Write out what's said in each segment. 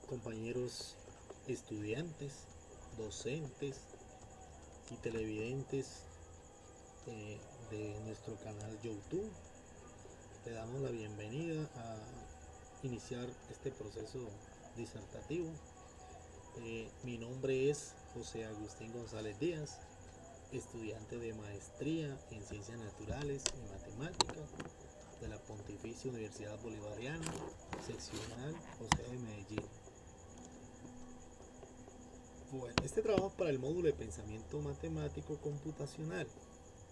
compañeros estudiantes, docentes y televidentes de nuestro canal YouTube. Le damos la bienvenida a iniciar este proceso disertativo. Mi nombre es José Agustín González Díaz, estudiante de maestría en Ciencias Naturales y Matemáticas de la Pontificia Universidad Bolivariana, seccional José de Medellín. Bueno, este trabajo es para el módulo de pensamiento matemático computacional,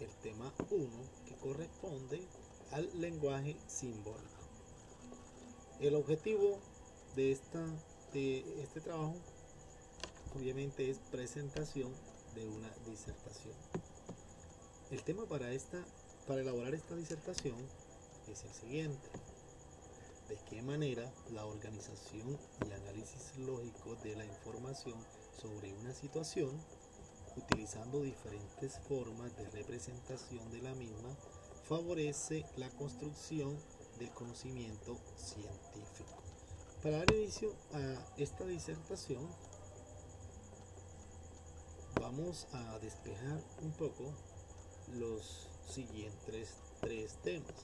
el tema 1, que corresponde al lenguaje simbólico. El objetivo de este trabajo obviamente es presentación de una disertación. El tema para elaborar esta disertación es el siguiente: de qué manera la organización y análisis lógico de la información sobre una situación, utilizando diferentes formas de representación de la misma, favorece la construcción del conocimiento científico. Para dar inicio a esta disertación, vamos a despejar un poco los siguientes tres temas: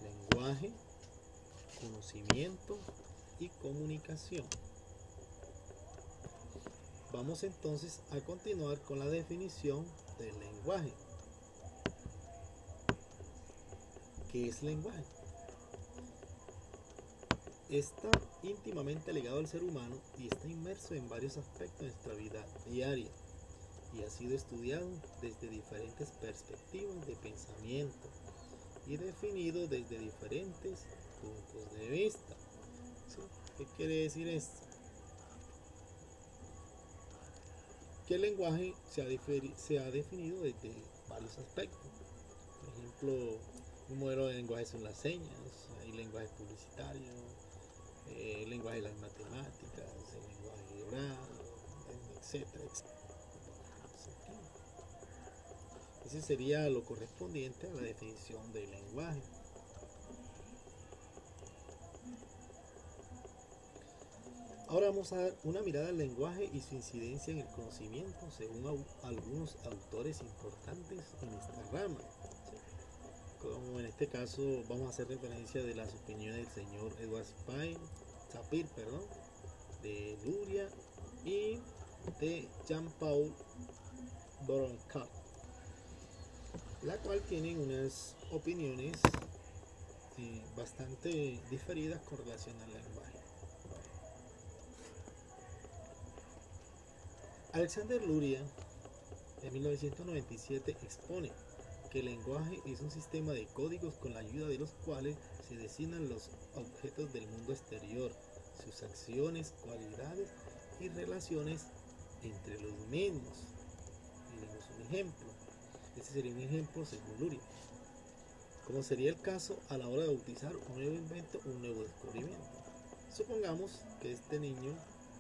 lenguaje, conocimiento y comunicación. Vamos entonces a continuar con la definición del lenguaje. ¿Qué es lenguaje? Está íntimamente ligado al ser humano y está inmerso en varios aspectos de nuestra vida diaria, y ha sido estudiado desde diferentes perspectivas de pensamiento y definido desde diferentes puntos de vista. ¿Sí? ¿Qué quiere decir esto? Que el lenguaje se ha definido desde varios aspectos. Por ejemplo, un modelo de lenguaje son las señas, hay lenguaje publicitario, el lenguaje de las matemáticas, el lenguaje oral, etcétera, etcétera. Ese sería lo correspondiente a la definición del lenguaje. Ahora vamos a dar una mirada al lenguaje y su incidencia en el conocimiento según algunos autores importantes en esta rama. Como en este caso vamos a hacer referencia de las opiniones del señor Edward Sapir, de Luria y de Jean-Paul Boroncap, la cual tienen unas opiniones bastante diferidas con relación al lenguaje. Alexander Luria, en 1997, expone que el lenguaje es un sistema de códigos con la ayuda de los cuales se designan los objetos del mundo exterior, sus acciones, cualidades y relaciones entre los mismos. Miremos un ejemplo. Este sería un ejemplo según Luria, como sería el caso a la hora de bautizar un nuevo invento, un nuevo descubrimiento. Supongamos que este niño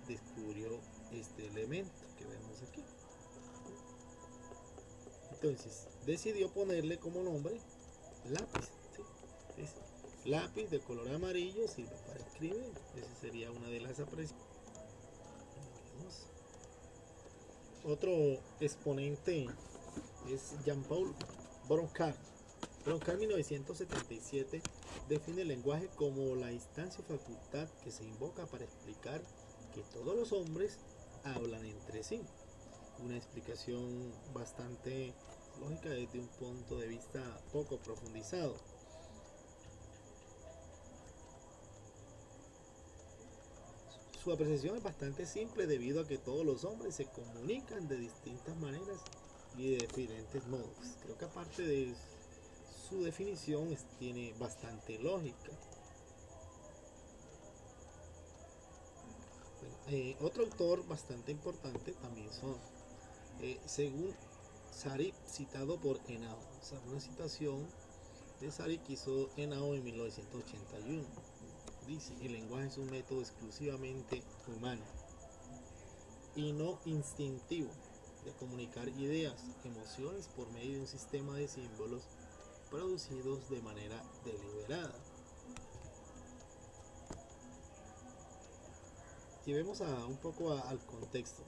descubrió este elemento que vemos aquí. Entonces decidió ponerle como nombre lápiz. ¿Sí? Lápiz de color amarillo sirve para escribir. Esa sería una de las apreciaciones. Otro exponente es Jean-Paul Boroncap. Boroncap en 1977 define el lenguaje como la instancia o facultad que se invoca para explicar que todos los hombres hablan entre sí. Una explicación bastante lógica desde un punto de vista poco profundizado. Su apreciación es bastante simple debido a que todos los hombres se comunican de distintas maneras y de diferentes modos. Creo que aparte de su definición tiene bastante lógica. Otro autor bastante importante también son, según Sari, citado por Henao. O sea, una citación de Sari que hizo Henao en 1981. Dice: el lenguaje es un método exclusivamente humano y no instintivo de comunicar ideas, emociones por medio de un sistema de símbolos producidos de manera deliberada. llevemos un poco al contexto.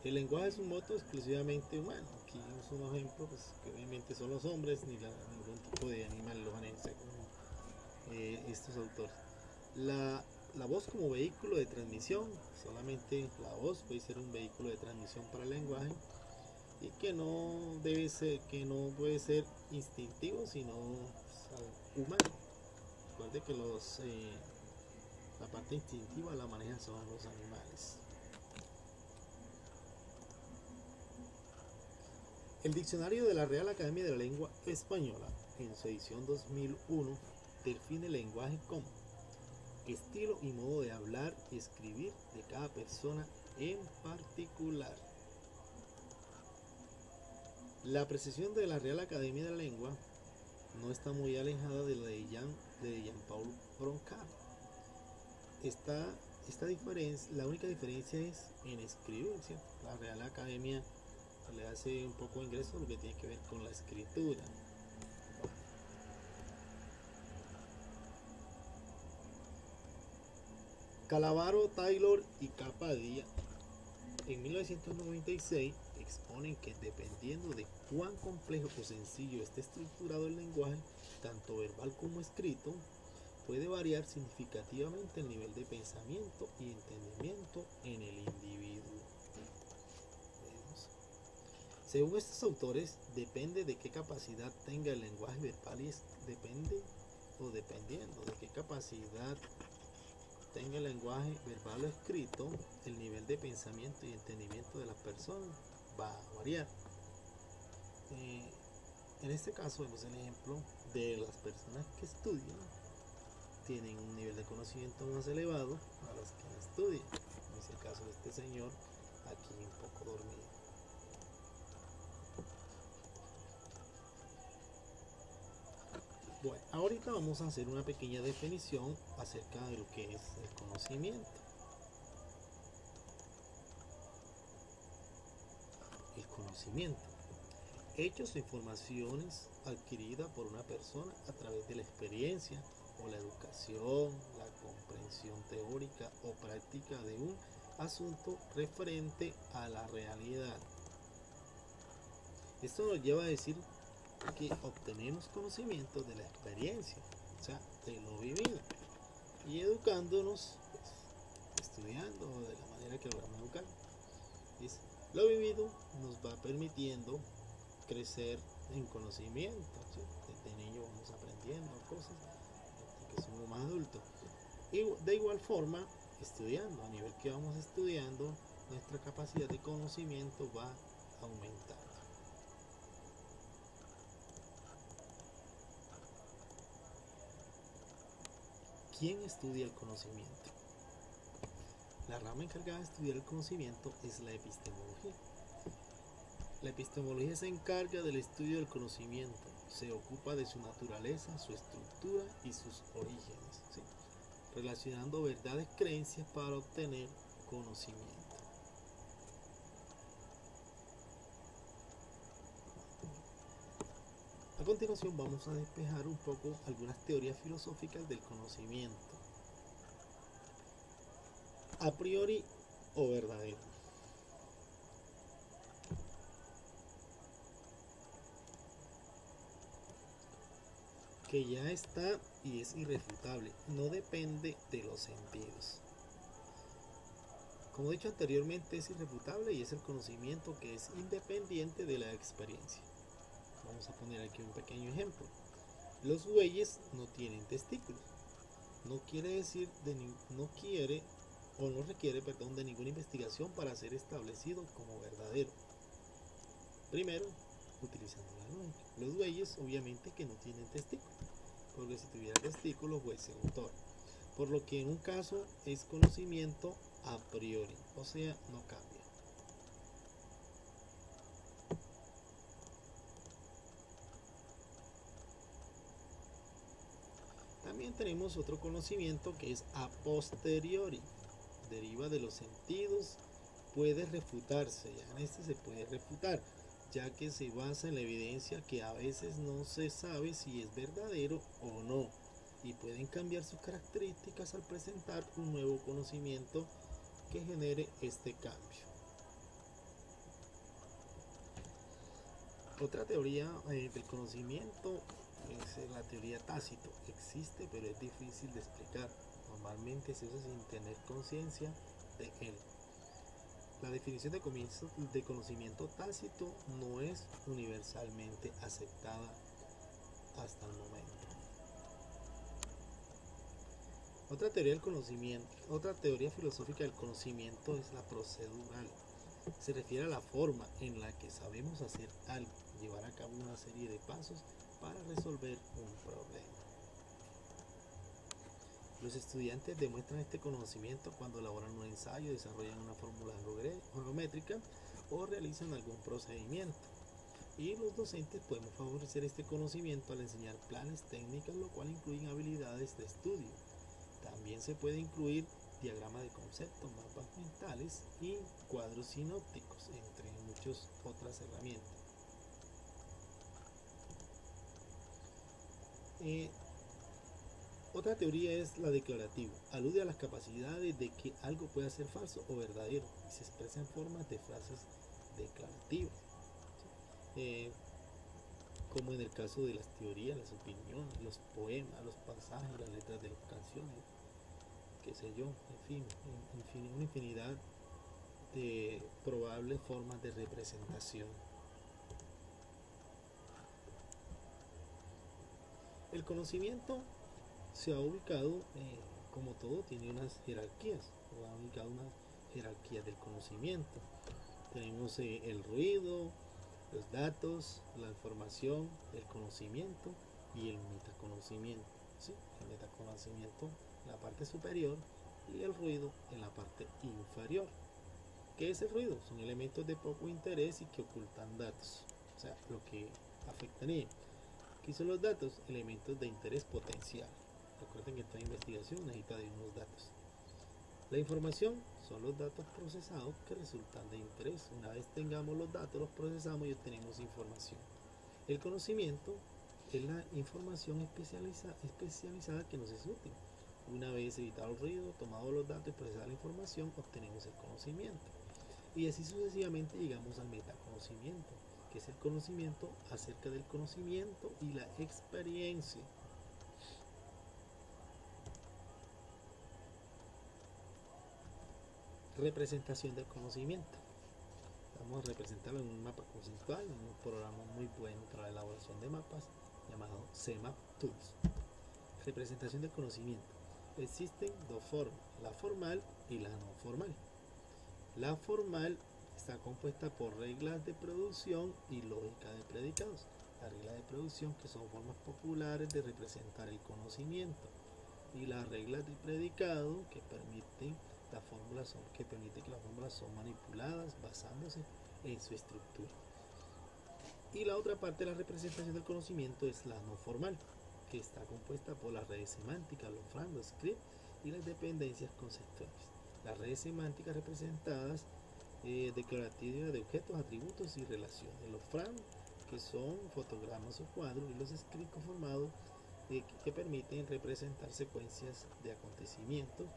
El lenguaje es un modo exclusivamente humano. Aquí es un ejemplo, pues, que obviamente son los hombres, ni ningún tipo de animal lo van a hacer estos autores. La voz como vehículo de transmisión, solamente la voz puede ser un vehículo de transmisión para el lenguaje y que no debe ser, que no puede ser instintivo, sino humano. Recuerde que la parte instintiva la manejan son los animales. El diccionario de la Real Academia de la Lengua Española, en su edición 2001, define el lenguaje como estilo y modo de hablar y escribir de cada persona en particular. La precisión de la Real Academia de la Lengua no está muy alejada de la de Jean-Paul Broncard. La única diferencia es en escribir, ¿cierto? La Real Academia le hace un poco de ingreso lo que tiene que ver con la escritura. Calavaro, Taylor y Capadilla en 1996 exponen que dependiendo de cuán complejo o sencillo esté estructurado el lenguaje, tanto verbal como escrito, puede variar significativamente el nivel de pensamiento y entendimiento en el individuo. Según estos autores, depende de qué capacidad tenga el lenguaje verbal y dependiendo de qué capacidad tenga el lenguaje verbal o escrito, el nivel de pensamiento y entendimiento de las personas va a variar. En este caso vemos el ejemplo de las personas que estudian, tienen un nivel de conocimiento más elevado a las que no estudian. En este caso de este señor aquí un poco dormido. Bueno, ahorita vamos a hacer una pequeña definición acerca de lo que es el conocimiento. El conocimiento. Hechos o informaciones adquiridas por una persona a través de la experiencia o la educación, la comprensión teórica o práctica de un asunto referente a la realidad. Esto nos lleva a decir que obtenemos conocimiento de la experiencia, o sea, de lo vivido, y educándonos, pues, estudiando de la manera que lo vamos a educar. Lo vivido nos va permitiendo crecer en conocimiento, ¿sí? Desde niño vamos aprendiendo cosas hasta que somos más adultos. Y de igual forma, estudiando, a nivel que vamos estudiando, nuestra capacidad de conocimiento va aumentando. ¿Quién estudia el conocimiento? La rama encargada de estudiar el conocimiento es la epistemología. La epistemología se encarga del estudio del conocimiento, se ocupa de su naturaleza, su estructura y sus orígenes, ¿sí? Relacionando verdades, creencias para obtener conocimiento. A continuación vamos a despejar un poco algunas teorías filosóficas del conocimiento. A priori o verdadero. Que ya está y es irrefutable, no depende de los sentidos. Como he dicho anteriormente, es irrefutable y es el conocimiento que es independiente de la experiencia. Vamos a poner aquí un pequeño ejemplo. Los bueyes no tienen testículos. No quiere decir no requiere de ninguna investigación para ser establecido como verdadero. Primero, utilizando la lógica. Los bueyes obviamente que no tienen testículos, porque si tuviera testículos fuese un toro. Por lo que en un caso es conocimiento a priori, o sea, no cambia. También tenemos otro conocimiento que es a posteriori, deriva de los sentidos, puede refutarse, ya en este se puede refutar, ya que se basa en la evidencia que a veces no se sabe si es verdadero o no, y pueden cambiar sus características al presentar un nuevo conocimiento que genere este cambio. Otra teoría del conocimiento es la teoría Tácito. Existe, pero es difícil de explicar. Normalmente se usa sin tener conciencia de él. La definición de conocimiento tácito no es universalmente aceptada hasta el momento. Otra teoría filosófica del conocimiento es la procedural. Se refiere a la forma en la que sabemos hacer algo, llevar a cabo una serie de pasos para resolver un problema. Los estudiantes demuestran este conocimiento cuando elaboran un ensayo, desarrollan una fórmula geométrica o realizan algún procedimiento. Y los docentes podemos favorecer este conocimiento al enseñar planes técnicos, lo cual incluyen habilidades de estudio. También se puede incluir diagramas de conceptos, mapas mentales y cuadros sinópticos, entre muchas otras herramientas. Otra teoría es la declarativa. Alude a las capacidades de que algo pueda ser falso o verdadero y se expresa en formas de frases declarativas. Como en el caso de las teorías, las opiniones, los poemas, los pasajes, las letras de las canciones, qué sé yo, en fin, una infinidad de probables formas de representación. El conocimiento se ha ubicado, como todo, tiene unas jerarquías, o ha ubicado una jerarquía del conocimiento. Tenemos el ruido, los datos, la información, el conocimiento y el metaconocimiento. ¿Sí? El metaconocimiento en la parte superior y el ruido en la parte inferior. ¿Qué es el ruido? Son elementos de poco interés y que ocultan datos, o sea, lo que afectaría. ¿Qué son los datos? Elementos de interés potencial. Recuerden que toda investigación necesita de unos datos. La información son los datos procesados que resultan de interés. Una vez tengamos los datos, los procesamos y obtenemos información. El conocimiento es la información especializada que nos es útil. Una vez evitado el ruido, tomado los datos y procesado la información, obtenemos el conocimiento. Y así sucesivamente llegamos al metaconocimiento, que es el conocimiento acerca del conocimiento y la experiencia. Representación del conocimiento. Vamos a representarlo en un mapa conceptual, en un programa muy bueno para la elaboración de mapas llamado CMap Tools. Representación del conocimiento. Existen dos formas, la formal y la no formal. La formal está compuesta por reglas de producción y lógica de predicados. Las reglas de producción, que son formas populares de representar el conocimiento, y las reglas de predicado, que permiten que las fórmulas son manipuladas basándose en su estructura. Y la otra parte de la representación del conocimiento es la no formal, que está compuesta por las redes semánticas, los FRAM, los scripts y las dependencias conceptuales. Las redes semánticas representadas declarativas de objetos, atributos y relaciones. Los FRAM, que son fotogramas o cuadros, y los scripts conformados que permiten representar secuencias de acontecimientos,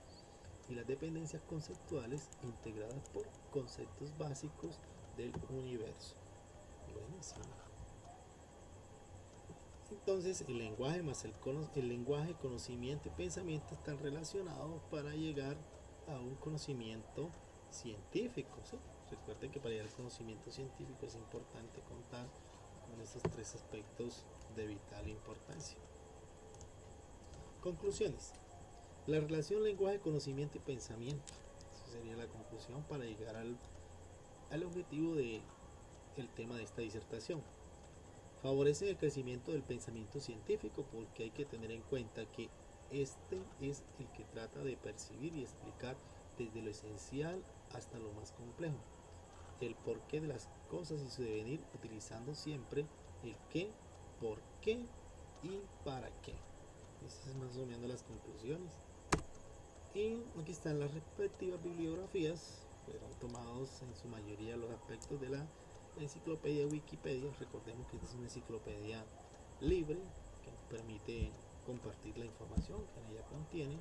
y las dependencias conceptuales integradas por conceptos básicos del universo. Buenísimo. Entonces el lenguaje más el lenguaje, conocimiento y pensamiento están relacionados para llegar a un conocimiento científico, ¿sí? Recuerden que para llegar al conocimiento científico es importante contar con estos tres aspectos de vital importancia. Conclusiones. La relación lenguaje, conocimiento y pensamiento. Esa sería la conclusión para llegar al objetivo del tema de esta disertación. Favorecen el crecimiento del pensamiento científico porque hay que tener en cuenta que este es el que trata de percibir y explicar desde lo esencial hasta lo más complejo, el porqué de las cosas y su devenir, utilizando siempre el qué, por qué y para qué. Estas es más o menos las conclusiones. Y aquí están las respectivas bibliografías. Fueron tomados en su mayoría los aspectos de la enciclopedia Wikipedia. Recordemos que esta es una enciclopedia libre que nos permite compartir la información que en ella contiene.